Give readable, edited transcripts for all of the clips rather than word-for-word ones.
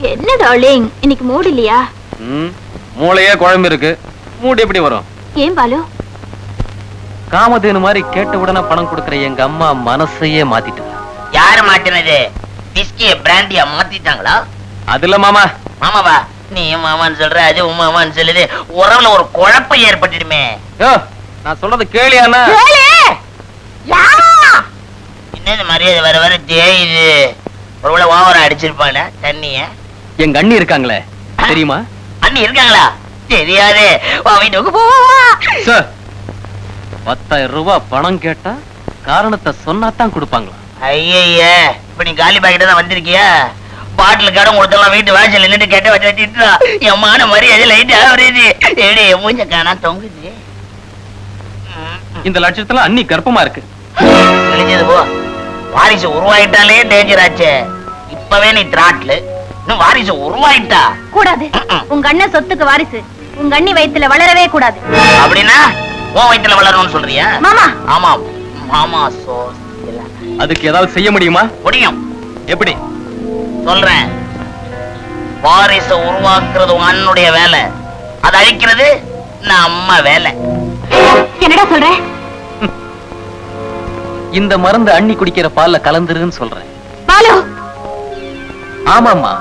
என்ன டார்லிங், இன்னைக்கு மூடு இல்லையா? மூளையே குழம்பு இருக்கு, மூடு எப்படி வரும்? ஏன் பாலு? காமதேனு மாதிரி கேட்ட உடனே பணம் கொடுக்கற எங்க அம்மா மனசையே மாத்திட்டு. யாரு மாத்தினது? பிஸ்கிய பிராண்டியா மாத்திட்டாங்களா? அதுல மாமா. மாமாவா? நீ மாமான்னு சொல்ற, அது மாமான்னு சொல்லுது. உறவுல ஒரு குழப்பம் ஏற்பட்டுடுமே. நான் சொல்றது கேளியானா? என்ன மரியாதை வர வர தேயுது. ஒருவேளை ஓவரா அடிச்சிருப்பான தண்ணிய. எங்க அண்ணி இருக்காங்களே, தெரியுமா? அண்ணி இருக்காங்களா? தெரியாது. 10,000 ரூபாய் பணம் கேட்டா காரணத்தை சொன்னாதான் கொடுப்பாங்களா? ஐய, இப்ப நீ காலி பாக்கிட்ட தான் வந்திருக்கியா? பாட்டில் கடன் கொடுத்தலாம் வீட்டு வாசல் நின்னுட்டு கேட்ட வச்சுட்டா என் மான மரியாதை லைட்டா வருது. மூஞ்ச காணா தொங்குது. இந்த லட்சத்துல அண்ணி கர்ப்பமா இருக்கு. போ, வாரிசு உருவாயிட்டாலே டேஞ்சர் ஆச்சு. இப்பவே நீ திராட்லு, இன்னும் வாரிசு உருவாயிட்டா கூடாது. உங்க அண்ணன் சொத்துக்கு வாரிசு உங்க அண்ணி வயித்துல வளரவே கூடாது. அப்படின்னா உன் வயித்துல வளரணும்னு சொல்றியா? மாமா. ஆமா மாமா. அதுக்கு ஏதாவது செய்ய முடியுமா? முடியும். எப்படி? சொல்றேன். வாரிச உருவாக்குறது உங்க அண்ணனுடைய வேலை, அதை அழிக்கிறது நான் அம்மா வேலை. என்னடா சொல்ற? இந்த மருந்து அண்ணி குடிக்கிற பால்ல கலந்துருன்னு சொல்றேன். பாலு. ஆமாமா,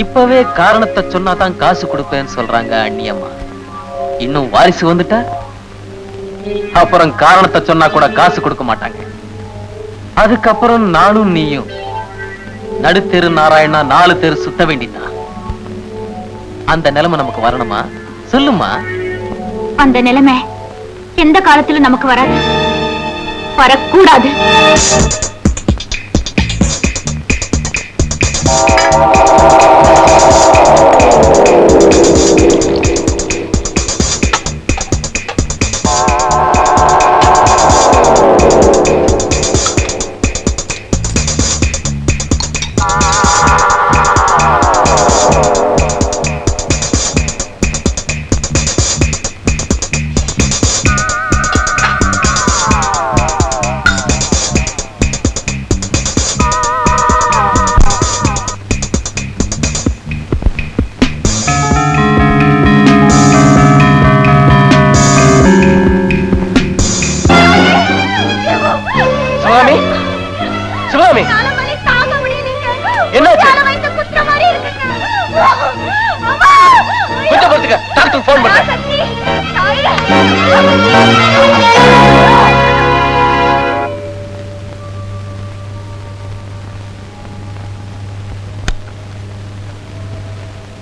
இப்பவே காரணத்தை சொன்னாதான் காசு கொடுப்பேன்னு சொல்றாங்க அண்ணி அம்மா. இன்னும் வாரிசு வந்துட்டா அப்புறம் காரணத்தை சொன்னா கூட காசு கொடுக்க மாட்டாங்க. அதுக்கப்புறம் நானும் நீயும் நடுத்தெரு நாராயணா 4 தெரு சுத்த வேண்டியதான். அந்த நிலைமை நமக்கு வரணுமா? சொல்லுமா. அந்த நிலைமை எந்த காலத்துல நமக்கு வராது, வரக்கூடாது.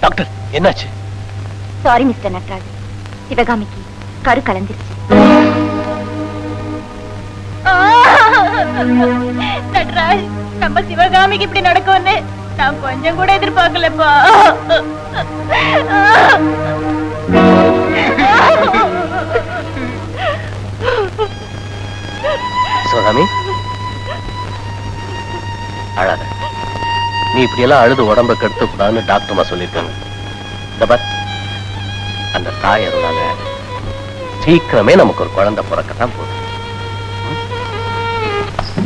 டாக்டர், என்னாச்சு? சாரி மிஸ்டர் நட்ராஜ், சிவகாமிக்கு கரு கலந்துருச்சு. நட்ராஜ், நம்ம சிவகாமிக்கு இப்படி நடக்கும்னு நான் கொஞ்சம் கூட எதிர்பார்க்கலப்பா. சிவகாமி, அழாத. நீ இப்படி எல்லாம் அழுது உடம்ப கெடுத்து கூடாதுன்னு டாக்டர்மா சொல்லிருக்காங்க. இந்த பார், அந்த தாயருனால சீக்கிரமே நமக்கு ஒரு குழந்தை பிறக்கத்தான் போகுது.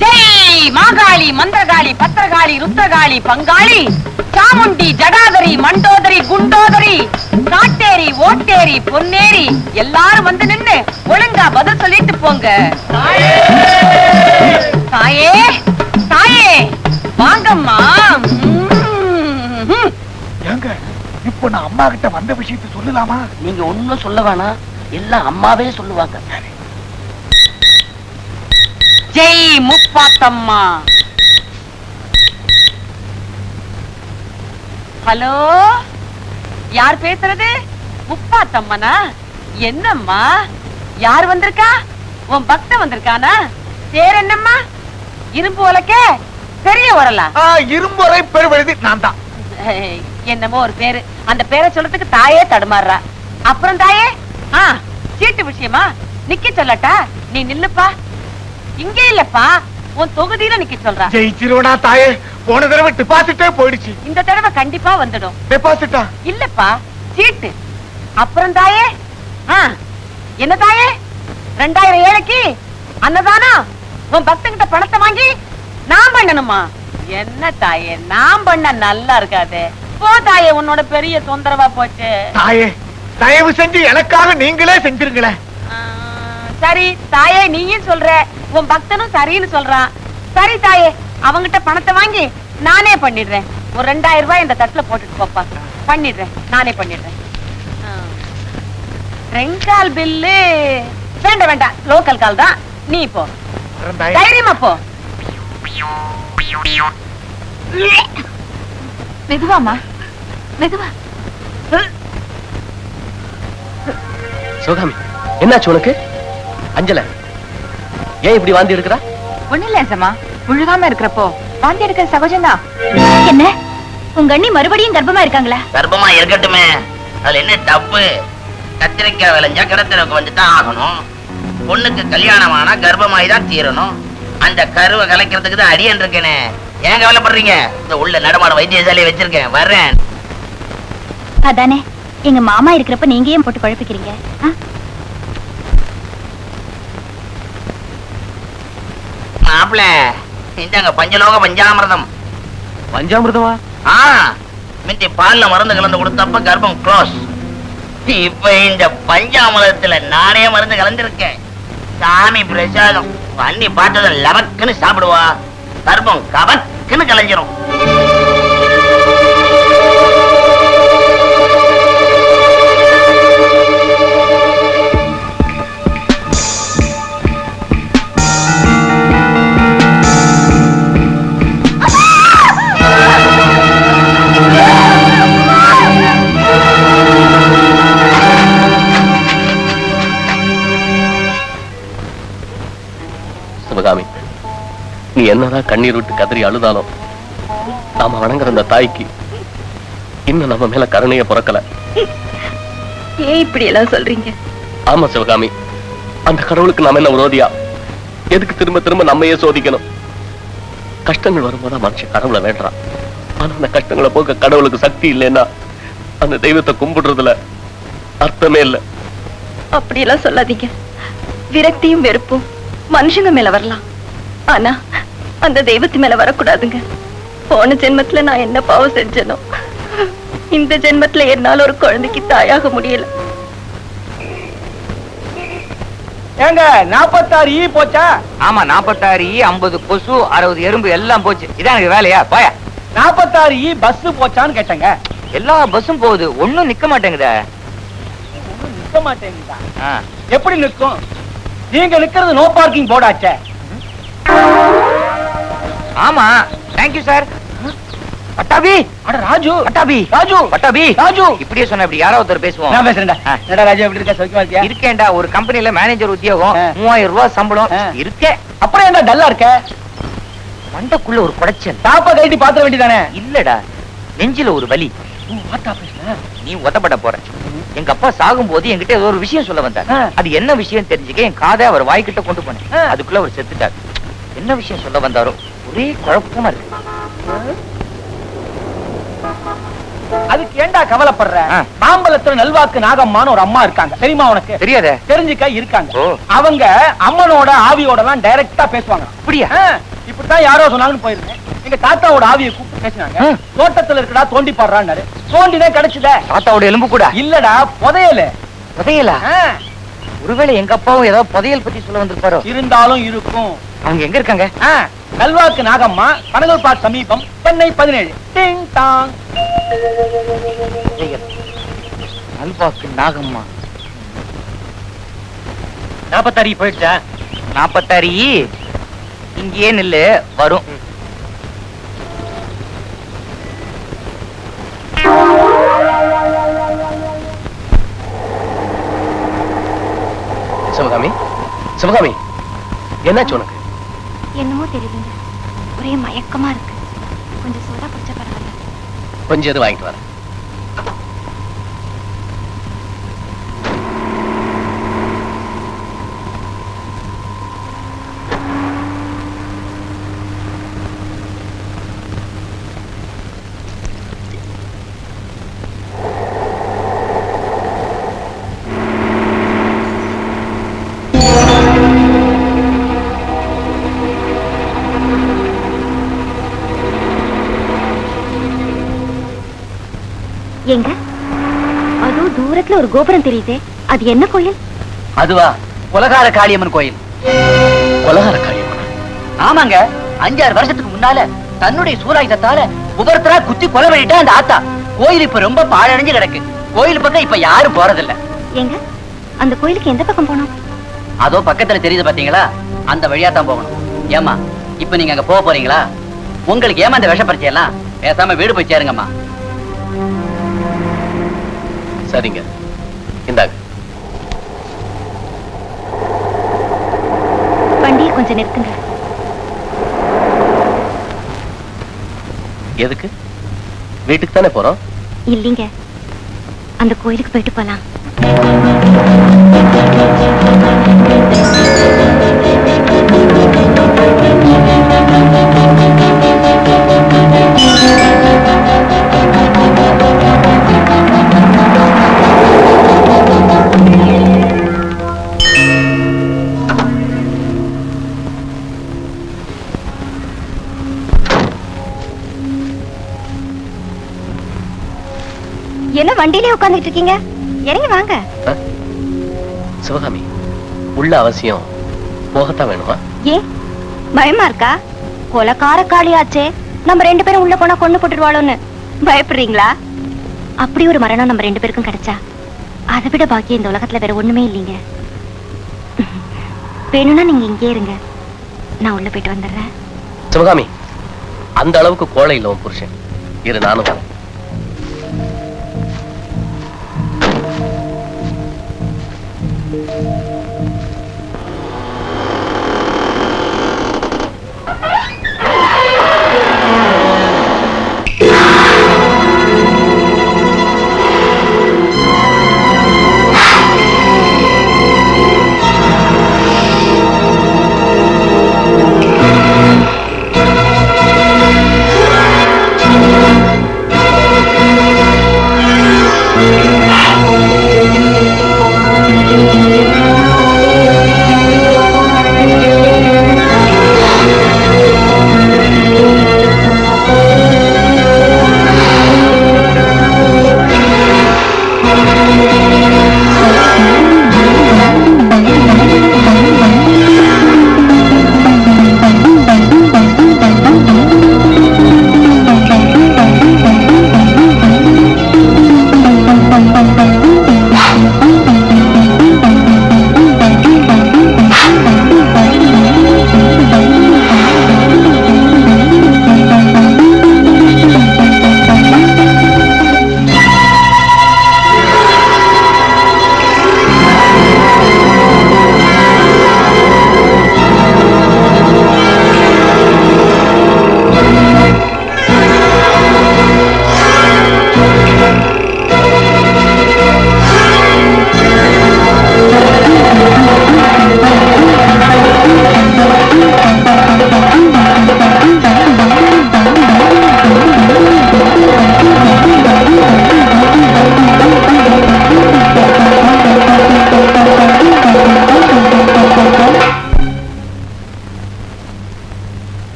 ஜெய் மாகாளி, மந்திரகாளி, பத்திரகாளி, ருத்ரகாளி, பங்காளி, சாமுண்டி, ஜடாதரி, மண்டோதரி, குண்டோதரி, காட்டேரி, ஓட்டேரி, பொன்னேரி, எல்லாரும் வந்து நின்னு ஒழுங்கா பதில் சொல்லிட்டு போங்க. தாயே, தாயே, வாங்கம்மா. ஏங்க, இப்போ நான் அம்மா கிட்ட வந்த விஷயத்தை சொல்லலாமா? நீங்க ஒண்ணும் சொல்ல வேணாம், எல்லாம் அம்மாவே சொல்லுவாங்க. ஜெய் முப்பாத்தம்மா. ஹலோ, யார் பேசுறது? முப்பாத்தம்மனா? என்னம்மா, யார் வந்திருக்கா? உன் பக்த வந்திருக்கானா? பேர் என்னம்மா? இரும்பு உலக்க, பெரிய உரலா? இரும்பு உரை பெருவழுதி நான் தான். என்னமோ ஒரு பேரு, அந்த பேரை சொல்றதுக்கு தாயே தடுமாறுறா. அப்புறம் தாயே, சீட்டு விஷயமா நிக்க சொல்லட்டா? நீ நில்லுப்பா. இங்கே இல்லப்பா, உன் தொகுதியில நிக்க சொல்றா. ஜெயிச்சிருவனா தாயே? போன தடவை டெபாசிட்டே போயிடுச்சு. இந்த தடவை கண்டிப்பா வந்துடும். டெபாசிட்டா? இல்லப்பா, சீட்டு. அப்புறம் தாயே, என்ன தாயே, 2000 ஏழைக்கு அன்னதானா? உன் பக்தங்கிட்ட பணத்தை வாங்கி நான் பண்ணணுமா? என்ன தாயே நான் பண்ண நல்லா இருக்காது. போ தாயே, உன்னோட பெரிய தொந்தரவா போச்சு. தாயே தயவு செஞ்சு எனக்காக நீங்களே செஞ்சிருங்களேன். சரி தாயே, நீயும் சொல்ற, உன் பக்தனும் சரின்னு சொல்றான். சரி தாயே, அவங்கிட்ட பணத்தை வாங்கி நானே பண்ணிடுறேன். ஒரு 2000 ரூபாய் இந்த தட்டுல போட்டுட்டு போப்பா. பண்ணிடுறேன், நானே பண்ணிடுறேன். ரெங்கால் பில்லு வேண்டாம் வேண்டாம், லோக்கல் கால் தான். நீ போ, வரேன் தாயே. தைரியமா போ. மெதுவாமா, மெதுவா. சிவகாமி, என்னாச்சு உனக்கு? அஞ்சல, ஏன் இப்படி வாந்தி எடுக்கிறா? ஒண்ணு இல்ல சமா, முழுகாம இருக்கிறப்போ வாந்தி எடுக்க சகஜம்தான். என்ன உங்க அண்ணி மறுபடியும் கர்ப்பமா இருக்காங்களா? கர்ப்பமா இருக்கட்டுமே, அதுல என்ன தப்பு? கத்திரிக்காய் விளைஞ்சா கிடத்திற்கு வந்துதான் ஆகணும். பொண்ணுக்கு கல்யாணம் ஆனா கர்ப்பமாய் தான் தீரணும். அந்த கருவை கலைக்கிறதுக்கு தான் அடியன் இருக்கேனே. ஏன் கவலைப்படுறீங்க? இந்த உள்ள நடமாட வைத்தியசாலையை வச்சிருக்கேன், வர்றேன். அதானே, எங்க மாமா இருக்கிறப்ப நீங்க ஏன் போட்டு குழப்பிக்கிறீங்க? மாப்பிள, இந்தாங்க பஞ்சலோக பஞ்சாமிர்தம். பஞ்சாமிர்தமா? மிந்தி பால்ல மருந்து கலந்து கொடுத்தப்ப கர்ப்பம் க்ளோஸ். இப்ப இந்த பஞ்சாமிர்தத்துல நானே மருந்து கலந்திருக்கேன். சாமி பிரசாதம். அண்ணி பார்த்தத லவக்குன்னு சாப்பிடுவா, கர்ப்பம் கவக்குன்னு கலைஞ்சிரும். சிவகாமி, நீ என்னதான் கண்ணீர் விட்டு கதறி அழுதாலும் நாம வணங்குற அந்த தாய்க்கு இன்னும் நம்ம மேல கருணைய பிறக்கல. ஏன் இப்படி எல்லாம் சொல்றீங்க? ஆமா சிவகாமி, அந்த கடவுளுக்கு நாம என்ன விரோதியா? எதுக்கு திரும்ப திரும்ப நம்மையே சோதிக்கணும்? கஷ்டங்கள் வரும்போது மனுஷன் கடவுளை வேண்டான். ஆனா அந்த கஷ்டங்களை போக்க கடவுளுக்கு சக்தி இல்லைன்னா அந்த தெய்வத்தை கும்பிடுறதுல அர்த்தமே இல்லை. அப்படி எல்லாம் சொல்லாதீங்க. விரக்தியும் வெறுப்பும் மனுஷங்க மேல வரலாம், ஆனா அந்த தெய்வத்து மேல வரக்கூடாதுங்க. போன ஜென்மத்துல நான் என்ன பாவம் செஞ்சனோ, இந்த ஜென்மத்துல என்னால ஒரு குழந்தைக்கு தாயாக முடியல. ஏங்க 46 ஈ போச்சா? ஆமா 46 ஈ, 50 கொசு, 60 எறும்பு எல்லாம் போச்சு. இதான் எனக்கு வேலையா? போயா. 46 ஈ பஸ் போச்சான்னு கேட்டேங்க. எல்லா பஸ்ஸும் போகுது, ஒண்ணும் நிக்க மாட்டேங்குதே. நிக்க மாட்டேங்குதா? எப்படி நிற்கும்? நீங்க நிக்கிறது நோ பார்க்கிங் போர்டாச்சே. ஆமா, தேங்க்யூ சார். பட்டாபி, அட ராஜு, பட்டாபி, ராஜு, பட்டாபி, ராஜு. இப்படியே சொன்ன இப்படி யாரோ ஒருத்தர் பேசுவோம். நான் பேசுறேன்டா. என்னடா ராஜு, எப்படி இருக்க? சௌக்கியமா இருக்கியா? இருக்கேன்டா, ஒரு கம்பெனில மேனேஜர் உத்தியோகம், 3000 ரூபாய் சம்பளம். இருக்கேன். அப்புறம் என்ன டல்லா இருக்க? மண்டக்குள்ள ஒரு குடைச்சல். தாப்பா கைட்டி பாத்திர வேண்டியதானே? இல்லடா, நெஞ்சில ஒரு வலி. நீ உதப்பட போற. எங்க அப்பா சாகும் போது என்கிட்ட ஏதோ ஒரு விஷயம் சொல்ல வந்தார். அது என்ன விஷயம் தெரிஞ்சுக்க என் காதை அவர் வாய்க்கிட்ட கொண்டு போனேன். அதுக்குள்ள அவர் செத்துட்டார். என்ன விஷயம் சொல்ல வந்தாரோ ஒரே குழப்பமா இருக்கு. அதுக்கு ஏண்டா கவலைப்படுற? மாம்பழத்துல நல்வாக்கு நாகம்மான்னு ஒரு அம்மா இருக்காங்க, தெரியுமா உனக்கு? தெரியாத? தெரிஞ்சுக்க இருக்காங்க. அவங்க அம்மனோட ஆவியோட எல்லாம் டைரக்டா பேசுவாங்க. அப்படியா? இப்படித்தான் யாரோ சொன்னாங்கன்னு போயிருந்தேன். எங்க தாத்தாவோட ஆவியை கூப்பிட்டு பேசினாங்க. தோட்டத்துல இருக்கடா தோண்டி பாடுறான்னு. தோண்டிதான் கிடைச்சத. தாத்தாவோட எலும்பு கூட இல்லடா, புதையல. புதையலா? ஒருவேளை எங்க அப்பாவும் ஏதாவது புதையல் பத்தி சொல்ல வந்திருப்பாரோ? இருந்தாலும் இருக்கும். அவங்க எங்க இருக்காங்க? நல்வாக்கு நாகம்மா, பனகல்பாட் சமீபம், சென்னை 17. Ding dong. நல்வாக்கு நாகம்மா. 46 போயிடுச்சா? 46 இங்கேயே நில்லு, வரும். சிவகாமி, சிவகாமி, என்னாச்சு உனக்கு? என்னமோ தெரியலங்க, ஒரே மயக்கமா இருக்கு. கொஞ்சம் சோடா குடிச்சா பரவாயில்ல. கொஞ்சம் எது வாங்கிட்டு வரேன். எங்க அதோ தூரத்துல ஒரு கோபுரம் தெரியுதே, அது என்ன கோயில்? அதுவா, உலகார காளியம்மன் கோயில். உலகார காளியம்மன்? ஆமாங்க, 5-6 வருஷத்துக்கு முன்னால தன்னுடைய சூலாயுதத்தால ஒவ்வொருத்தரா குத்தி கொலை பண்ணிட்டா அந்த ஆத்தா. கோயில் இப்ப ரொம்ப பாழடைஞ்சு கிடக்கு. கோயில் பக்கம் இப்ப யாரும் போறதில்ல. எங்க அந்த கோயிலுக்கு எந்த பக்கம் போனோம்? அதோ பக்கத்துல தெரியுது பாத்தீங்களா, அந்த வழியா தான் போகணும். ஏமா, இப்ப நீங்க அங்க போக போறீங்களா? உங்களுக்கு ஏமா அந்த விஷப்பரிச்சை எல்லாம்? பேசாம வீடு போய் சேருங்கம்மா. சரிங்க, இந்தாங்க. வண்டியை கொஞ்சம் நிறுத்துங்க. எதுக்கு? வீட்டுக்கு தானே போறோம். இல்லீங்க, அந்த கோயிலுக்கு போயிட்டு போலாம். என்ன வண்டியிலே உட்கார்ந்துட்டு இருக்கீங்க? இறங்கி வாங்க. சிவகாமி, உள்ள அவசியம் போகத்தான் வேணுமா? ஏன் பயமா இருக்கா? கொலைக்கார காளியாச்சே, நம்ம 2 பேரும் உள்ள போனா கொண்டு போட்டுருவாளோன்னு பயப்படுறீங்களா? அப்படி ஒரு மரணம் நம்ம 2 பேருக்கும் கிடைச்சா அதை விட பாக்கி இந்த உலகத்துல வேற ஒண்ணுமே இல்லைங்க. வேணும்னா நீங்க இங்கே இருங்க, நான் உள்ள போயிட்டு வந்துடுறேன். சிவகாமி, அந்த அளவுக்கு கோழை இல்ல உன் புருஷன். இரு, நானும் வரேன்.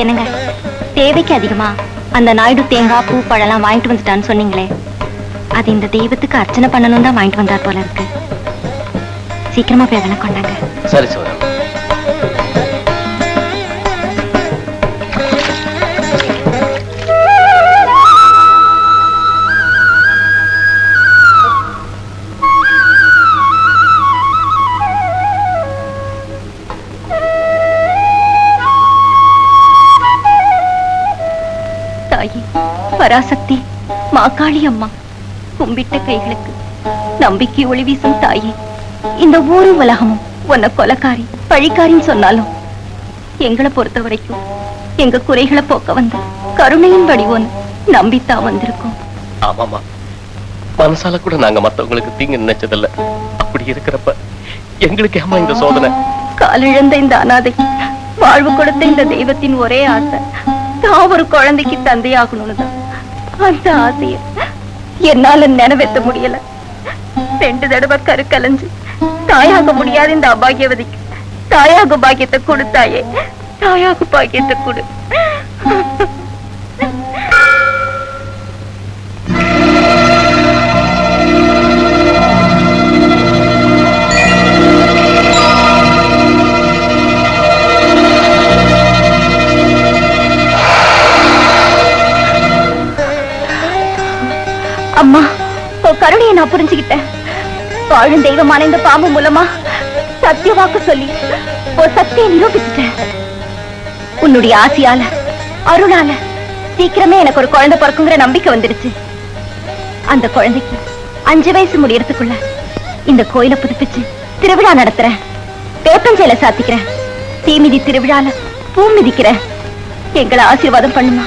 என்னங்க, தேவைக்கு அதிகமா அந்த நாயுடு தேங்காய் பூ பழம் வாங்கிட்டு வந்துட்டான்னு சொன்னீங்களே, அது இந்த தெய்வத்துக்கு அர்ச்சனை பண்ணணும் தான் வாங்கிட்டு வந்தார் போல இருக்கு. சீக்கிரமா போய் அதெல்லாம் கொண்டாங்க. சரி சிவகாமி. தாயி பராசக்தி மாகாளி அம்மா, கும்பிட்ட கைகளுக்கு நம்பிக்கை ஒளி வீசும் தாயே, இந்த ஊரும் உலகமும் உன்னை கொலைக்காரி பழிக்காரின்னு சொன்னாலும் எங்களை பொறுத்த வரைக்கும் எங்க குறைகளை போக்க வந்த கருணையின் வடிவோன்னு நம்பித்தான் வந்திருக்கோம். ஆமாமா, மனசால கூட நாங்க மத்தவங்களுக்கு தீங்கு நினைச்சதில்ல. அப்படி இருக்கிறப்ப எங்களுக்கு ஏமா இந்த சோதனை? காலிழந்த இந்த அனாதை வாழ்வு கொடுத்த இந்த தெய்வத்தின் ஒரே ஆசை தான் ஒரு குழந்தைக்கு தந்தையாகணும்னு தான். அந்த ஆசைய என்னால நிறைவேற்ற முடியல. 2 தடவை கரு கலைஞ்சு தாயாக முடியாத இந்த அபாகியவதிக்கு தாயாக பாக்கியத்தை கொடுத்தாயே, தாயாக பாக்கியத்தை கொடு. அம்மா, உன் கருணையை நான் புரிஞ்சுக்கிட்டேன். வாழும் தெய்வமான இந்த பாம்பு மூலமா சத்திய வாக்கு சொல்லி ஒரு சத்தியை நிரூபிச்சுட்டேன். உன்னுடைய ஆசையால அருளால சீக்கிரமே எனக்கு ஒரு குழந்தை பிறக்குங்கிற நம்பிக்கை வந்துடுச்சு. அந்த குழந்தைக்கு 5 வயசு முடியறதுக்குள்ள இந்த கோயிலை புதுப்பிச்சு திருவிழா நடத்துறேன். வேப்பஞ்சேலை சாத்திக்கிறேன். தீமிதி திருவிழால பூ மிதிக்கிறேன். எங்களை ஆசீர்வாதம் பண்ணுமா?